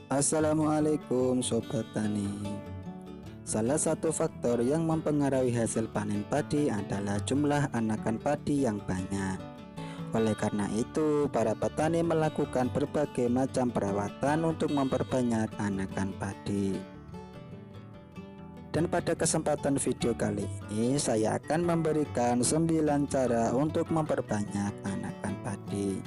Assalamualaikum Sobat Tani. Salah satu faktor yang mempengaruhi hasil panen padi adalah jumlah anakan padi yang banyak. Oleh karena itu, para petani melakukan berbagai macam perawatan untuk memperbanyak anakan padi. Dan pada kesempatan video kali ini, saya akan memberikan 9 cara untuk memperbanyak anakan padi.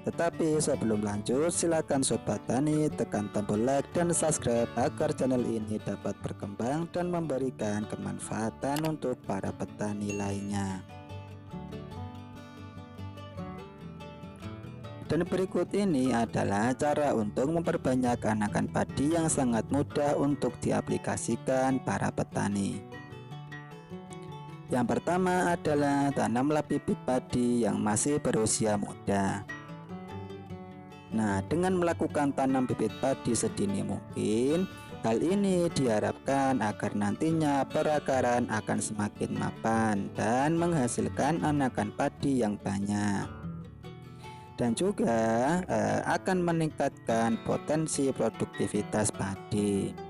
Tetapi sebelum lanjut, silakan Sobat Tani tekan tombol like dan subscribe agar channel ini dapat berkembang dan memberikan kemanfaatan untuk para petani lainnya. Dan berikut ini adalah cara untuk memperbanyak anakan padi yang sangat mudah untuk diaplikasikan para petani. Yang pertama adalah tanamlah bibit padi yang masih berusia muda. Nah, dengan melakukan tanam bibit padi sedini mungkin, hal ini diharapkan agar nantinya perakaran akan semakin mapan dan menghasilkan anakan padi yang banyak. Dan juga akan meningkatkan potensi produktivitas padi.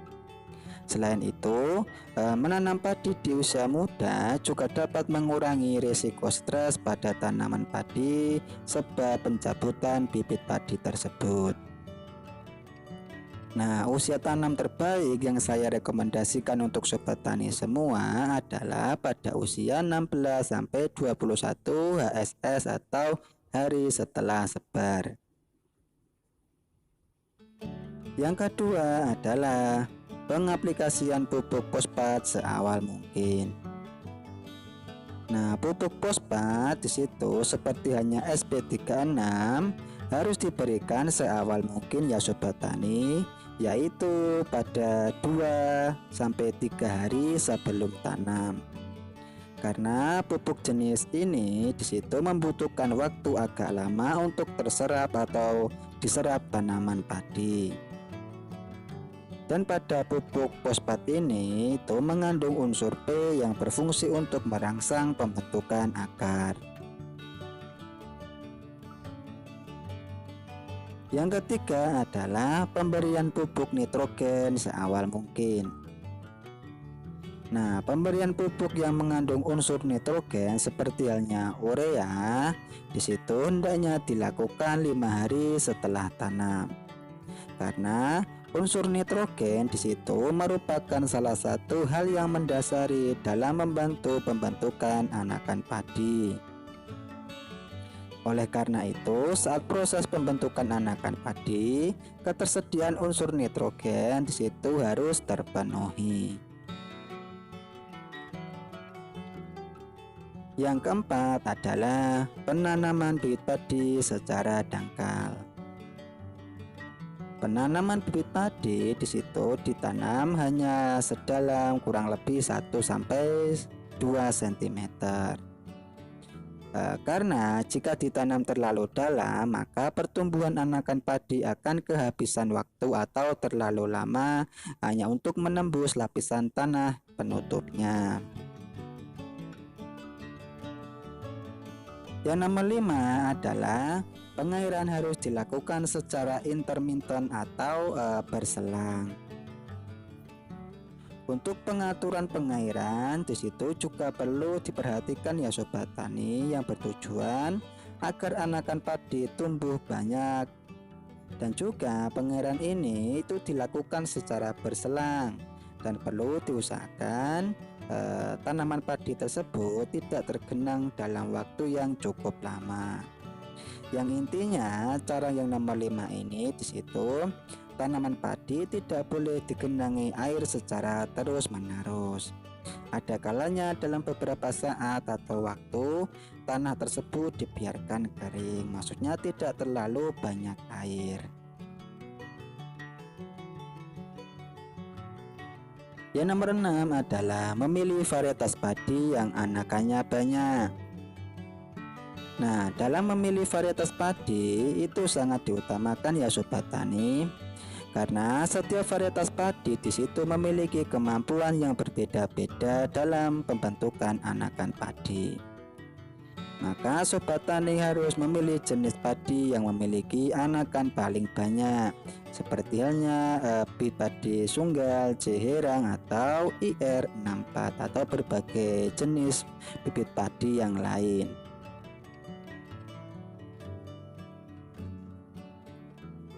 Selain itu, menanam padi di usia muda juga dapat mengurangi risiko stres pada tanaman padi sebab pencabutan bibit padi tersebut. Nah, usia tanam terbaik yang saya rekomendasikan untuk sobat tani semua adalah pada usia 16 sampai 21 HSS atau hari setelah sebar. Yang kedua adalah pengaplikasian pupuk fosfat seawal mungkin. Nah, pupuk fosfat di situ seperti hanya SP36 harus diberikan seawal mungkin ya sobat tani, yaitu pada 2 sampai 3 hari sebelum tanam. Karena pupuk jenis ini di situ membutuhkan waktu agak lama untuk terserap atau diserap tanaman padi. Dan pada pupuk fosfat ini itu mengandung unsur P yang berfungsi untuk merangsang pembentukan akar. Yang ketiga adalah pemberian pupuk nitrogen seawal mungkin. Nah, pemberian pupuk yang mengandung unsur nitrogen seperti halnya urea, di situ hendaknya dilakukan 5 hari setelah tanam. Karena unsur nitrogen di situ merupakan salah satu hal yang mendasari dalam membantu pembentukan anakan padi. Oleh karena itu, saat proses pembentukan anakan padi, ketersediaan unsur nitrogen di situ harus terpenuhi. Yang keempat adalah penanaman bibit padi secara dangkal. Penanaman bibit padi di situ ditanam hanya sedalam kurang lebih 1 sampai 2 cm. Karena jika ditanam terlalu dalam, maka pertumbuhan anakan padi akan kehabisan waktu atau terlalu lama hanya untuk menembus lapisan tanah penutupnya. Yang nomor 5 adalah pengairan harus dilakukan secara intermittent atau berselang. Untuk pengaturan pengairan di situ juga perlu diperhatikan ya sobat tani, yang bertujuan agar anakan padi tumbuh banyak. Dan juga pengairan ini itu dilakukan secara berselang dan perlu diusahakan tanaman padi tersebut tidak tergenang dalam waktu yang cukup lama. Yang intinya cara yang nomor 5 ini di situ tanaman padi tidak boleh digenangi air secara terus-menerus. Ada kalanya dalam beberapa saat atau waktu tanah tersebut dibiarkan kering, maksudnya tidak terlalu banyak air. Yang nomor 6 adalah memilih varietas padi yang anakannya banyak. Nah, dalam memilih varietas padi itu sangat diutamakan ya sobat tani, karena setiap varietas padi di situ memiliki kemampuan yang berbeda-beda dalam pembentukan anakan padi. Maka sobat tani harus memilih jenis padi yang memiliki anakan paling banyak, seperti halnya bibit padi Sunggal, C Herang atau IR64 atau berbagai jenis bibit padi yang lain.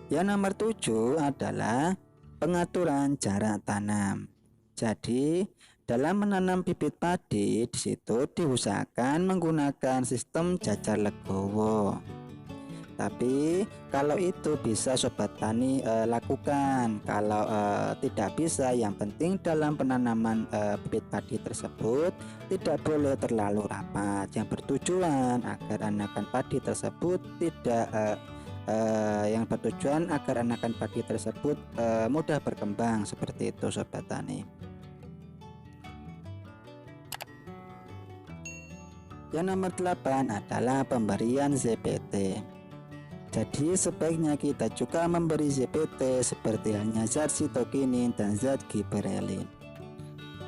Yang nomor 7 adalah pengaturan jarak tanam. Jadi dalam menanam bibit padi di situ diusahakan menggunakan sistem jajar legowo. Tapi kalau itu bisa sobat tani lakukan. Kalau tidak bisa, yang penting dalam penanaman bibit padi tersebut tidak boleh terlalu rapat, yang bertujuan agar anakan padi tersebut mudah berkembang, seperti itu sobat tani. Yang nomor 8 adalah pemberian ZPT. Jadi sebaiknya kita juga memberi ZPT seperti halnya zat sitokinin dan zat giberelin.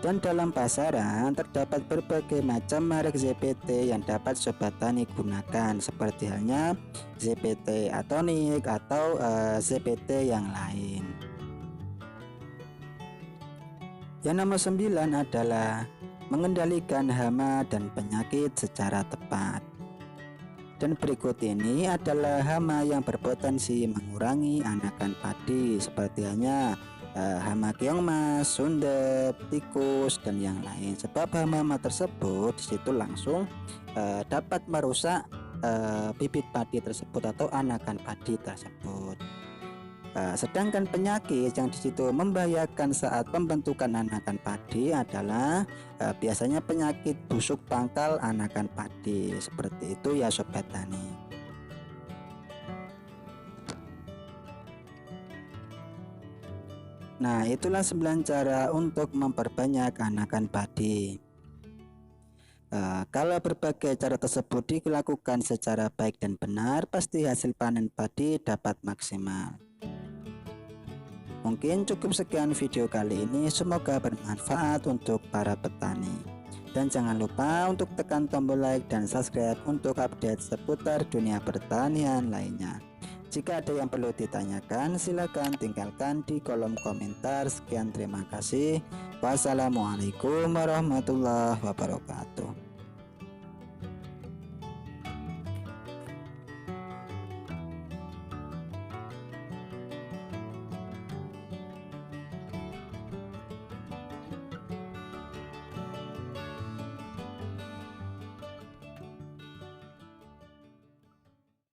Dan dalam pasaran terdapat berbagai macam merek ZPT yang dapat sobat tani gunakan, seperti halnya ZPT Atonik atau ZPT yang lain. Yang nomor 9 adalah mengendalikan hama dan penyakit secara tepat. Dan berikut ini adalah hama yang berpotensi mengurangi anakan padi, seperti halnya hama keongmas, sundep, tikus dan yang lain. Sebab hama-hama tersebut disitu langsung dapat merusak bibit padi tersebut atau anakan padi tersebut. Sedangkan penyakit yang disitu membahayakan saat pembentukan anakan padi adalah biasanya penyakit busuk pangkal anakan padi, seperti itu ya sobat tani. Nah, itulah 9 cara untuk memperbanyak anakan padi. Kalau berbagai cara tersebut dilakukan secara baik dan benar, pasti hasil panen padi dapat maksimal. Mungkin cukup sekian video kali ini, semoga bermanfaat untuk para petani. Dan jangan lupa untuk tekan tombol like dan subscribe untuk update seputar dunia pertanian lainnya. Jika ada yang perlu ditanyakan, silakan tinggalkan di kolom komentar. Sekian, terima kasih. Wassalamualaikum warahmatullahi wabarakatuh.